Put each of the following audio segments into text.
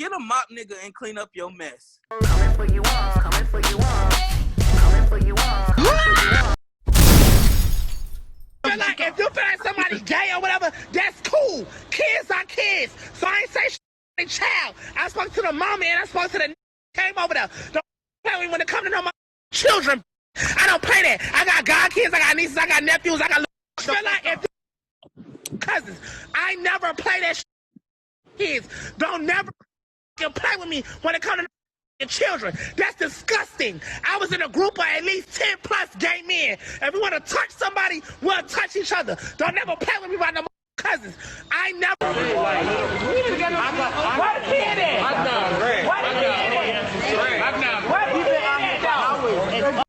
get a mop, nigga, and clean up your mess. Coming for you all, coming for you all, coming for you all, coming for you all. But like, if you feel like somebody gay or whatever, that's cool. Kids are kids. So I ain't say shit child. I spoke to the mama and I spoke to the came over there. Don't play with me when it comes to no my children. I don't play that. I got godkids, I got nieces, I got nephews, I got feel like if cousins. I never play that shit. Kids. Don't never play with me when it comes to children. That's disgusting. I was in a group of at least 10 plus gay men. If we want to touch somebody, we'll touch each other. Don't never play with me about no cousins. I never. What a kid is?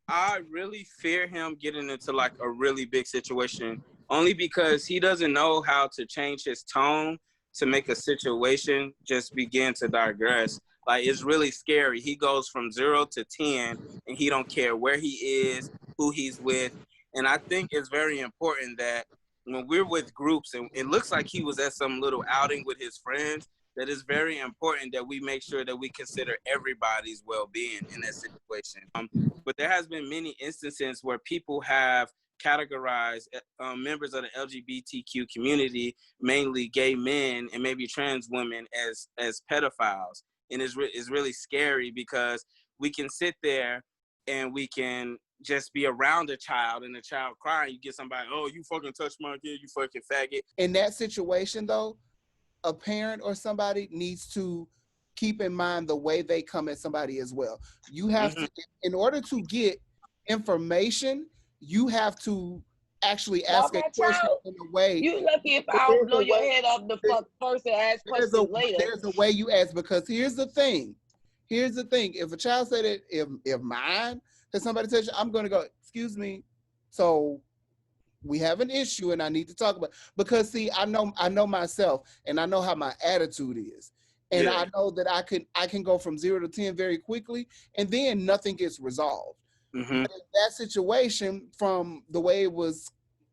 I really fear him getting into like a really big situation, only because he doesn't know how to change his tone to make a situation just begin to digress. Like, it's really scary. He goes from 0 to 10 and he don't care where he is, who he's with. And I think it's very important that when we're with groups, and it looks like he was at some little outing with his friends, that it's very important that we make sure that we consider everybody's well-being in that situation. But there has been many instances where people have categorized members of the LGBTQ community, mainly gay men and maybe trans women, as pedophiles. And it's really scary because we can sit there and we can just be around a child and the child crying. You get somebody, oh, you fucking touched my kid, you fucking faggot. In that situation, though, a parent or somebody needs to keep in mind the way they come at somebody as well. You have to, in order to get information, you have to actually ask a question in a way. You lucky if I don't blow your head off the fuck first and ask questions later. There's a way you ask, because here's the thing. If a child said it, if mine, if somebody says, I'm going to go, excuse me, so we have an issue and I need to talk about it. Because see, I know myself and I know how my attitude is. And I know that I can go from 0 to 10 very quickly and then nothing gets resolved. But in that situation, from the way it was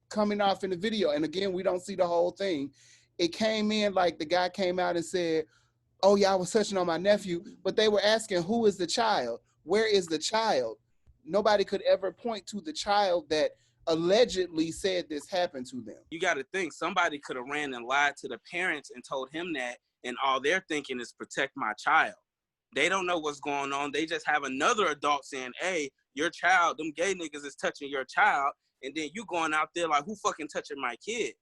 coming off in the video, and again, we don't see the whole thing, it came in like the guy came out and said, oh yeah, I was touching on my nephew, but they were asking, who is the child? Where is the child? Nobody could ever point to the child that allegedly said this happened to them. You got to think, somebody could have ran and lied to the parents and told him that, and all they're thinking is protect my child. They don't know what's going on. They just have another adult saying, hey, your child, them gay niggas is touching your child, and then you going out there like, who fucking touching my kid?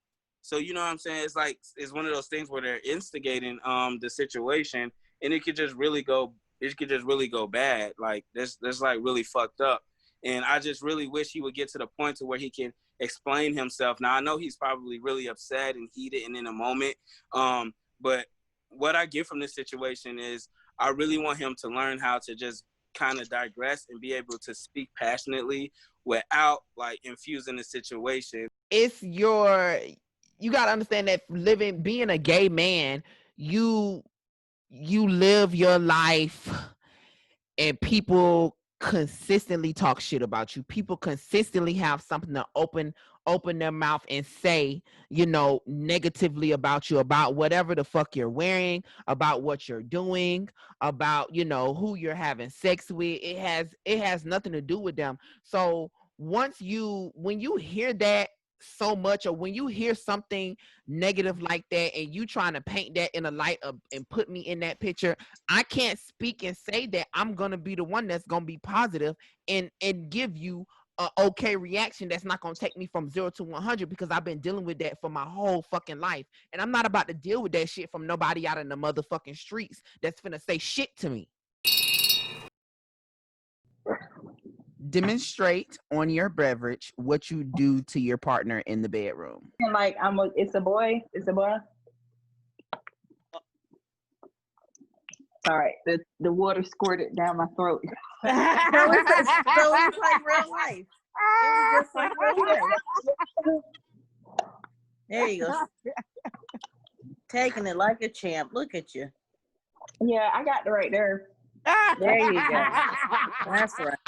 So, you know what I'm saying? It's like, it's one of those things where they're instigating the situation, and it could just really go bad. Like, that's like really fucked up. And I just really wish he would get to the point to where he can explain himself. Now, I know he's probably really upset and heated and in a moment, but what I get from this situation is I really want him to learn how to just kind of digress and be able to speak passionately without like infusing the situation. You got to understand that being a gay man, you live your life and people consistently talk shit about you. People consistently have something to open their mouth and say, negatively about you, about whatever the fuck you're wearing, about what you're doing, about, who you're having sex with. It has nothing to do with them. So when you hear that so much, or when you hear something negative like that and you trying to paint that in a light of and put me in that picture, I can't speak and say that I'm gonna be the one that's gonna be positive and give you a okay reaction that's not gonna take me from 0 to 100, because I've been dealing with that for my whole fucking life, and I'm not about to deal with that shit from nobody out in the motherfucking streets that's finna say shit to me. Demonstrate on your beverage what you do to your partner in the bedroom. And like it's a boy. All right, the water squirted down my throat. So it's like real life. It was just like real life. There you go. Taking it like a champ. Look at you. Yeah, I got the right there. There you go. That's right.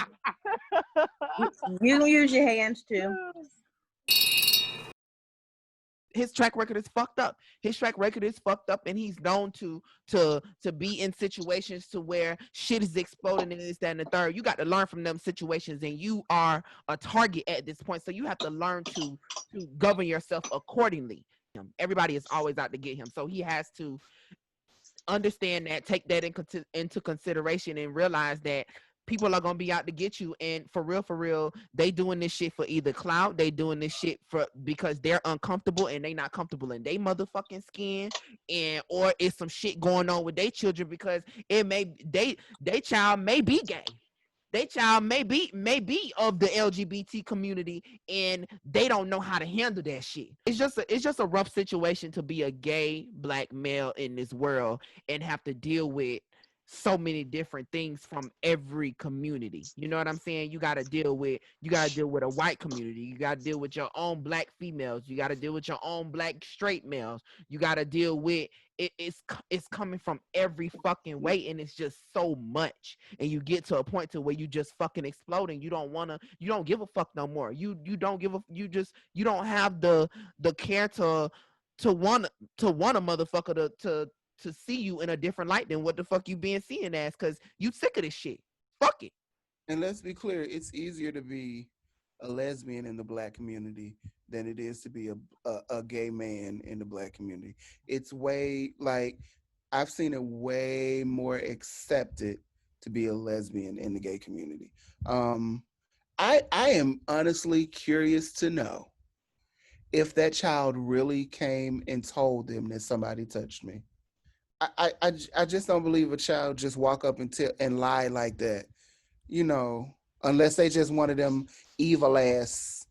You can use your hands too. his track record is fucked up. His track record is fucked up, and he's known to be in situations to where shit is exploding and this, that, and the third. You got to learn from them situations, and you are a target at this point. So you have to learn to govern yourself accordingly. Everybody is always out to get him. So he has to understand that, take that into consideration, and realize that people are gonna be out to get you. And for real, they doing this shit for either clout, they doing this shit for because they're uncomfortable and they not comfortable in their motherfucking skin, and or it's some shit going on with their children because it may they child may be gay. They child may be of the LGBT community, and they don't know how to handle that shit. It's just a rough situation to be a gay black male in this world and have to deal with so many different things from every community. You know what I'm saying? You got to deal with a white community. You got to deal with your own black females. You got to deal with your own black straight males. You got to deal with it's coming from every fucking way, and it's just so much. And you get to a point to where you just fucking exploding. You don't give a fuck no more. You don't have the care to want a motherfucker to see you in a different light than what the fuck you being seen as, because you sick of this shit. Fuck it. And let's be clear, it's easier to be a lesbian in the black community than it is to be a gay man in the black community. It's way, like, I've seen it way more accepted to be a lesbian in the gay community. I am honestly curious to know if that child really came and told them that somebody touched me. I just don't believe a child just walk up and lie like that, you know, unless they just one of them evil ass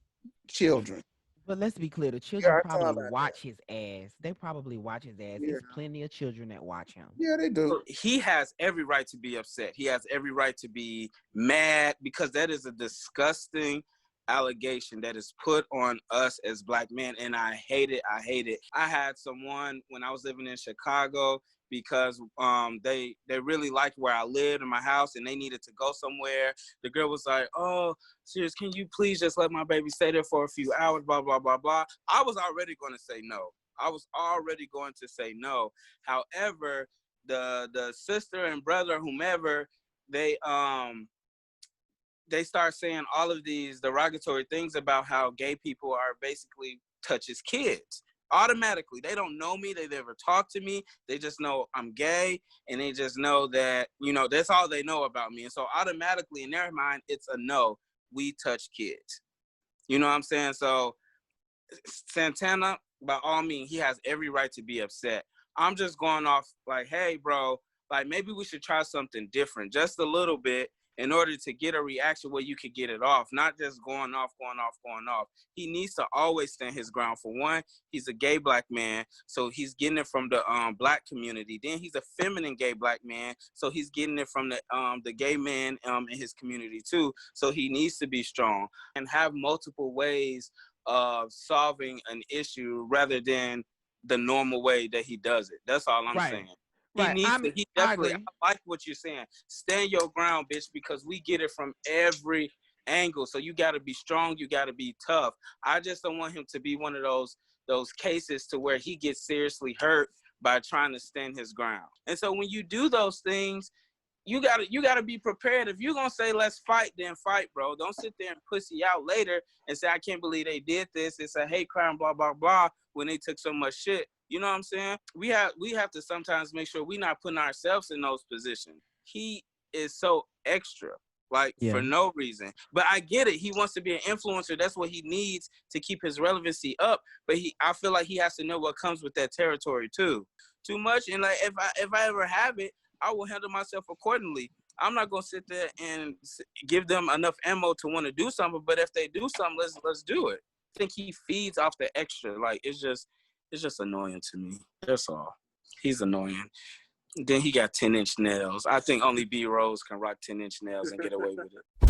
children. But let's be clear, the children Yeah, probably watch his ass. They probably watch his ass. Yeah. There's plenty of children that watch him. Yeah, they do. He has every right to be upset. He has every right to be mad, because that is a disgusting allegation that is put on us as black men, and I hate it. I had someone when I was living in Chicago, because they really liked where I lived in my house, and they needed to go somewhere. The girl was like, "Oh, serious, can you please just let my baby stay there for a few hours, blah, blah, blah, blah." I was already going to say no. However, the sister and brother, whomever, they start saying all of these derogatory things about how gay people are basically touches kids. Automatically, they don't know me, they never talk to me, they just know I'm gay, and they just know that, you know, that's all they know about me. And so automatically in their mind, it's a no, we touch kids. You know what I'm saying? So Santana, by all means, he has every right to be upset. I'm just going off like, hey, bro, like maybe we should try something different, just a little bit, in order to get a reaction where you could get it off, not just going off. He needs to always stand his ground. For one, he's a gay black man, so he's getting it from the black community. Then he's a feminine gay black man, so he's getting it from the gay man in his community too. So he needs to be strong and have multiple ways of solving an issue rather than the normal way that he does it. That's all I'm saying. He definitely, I like what you're saying. Stand your ground, bitch, because we get it from every angle. So you got to be strong. You got to be tough. I just don't want him to be one of those cases to where he gets seriously hurt by trying to stand his ground. And so when you do those things, you gotta be prepared. If you're gonna say let's fight, then fight, bro. Don't sit there and pussy out later and say I can't believe they did this. It's a hate crime, blah blah blah. When they took so much shit, you know what I'm saying? We have to sometimes make sure we're not putting ourselves in those positions. He is so extra, for no reason. But I get it. He wants to be an influencer. That's what he needs to keep his relevancy up. But I feel like he has to know what comes with that territory too. Too much, and like if I ever have it, I will handle myself accordingly. I'm not gonna sit there and give them enough ammo to want to do something. But if they do something, let's do it. I think he feeds off the extra. Like it's just annoying to me. That's all. He's annoying. Then he got 10-inch nails. I think only B Rose can rock 10-inch nails and get away with it.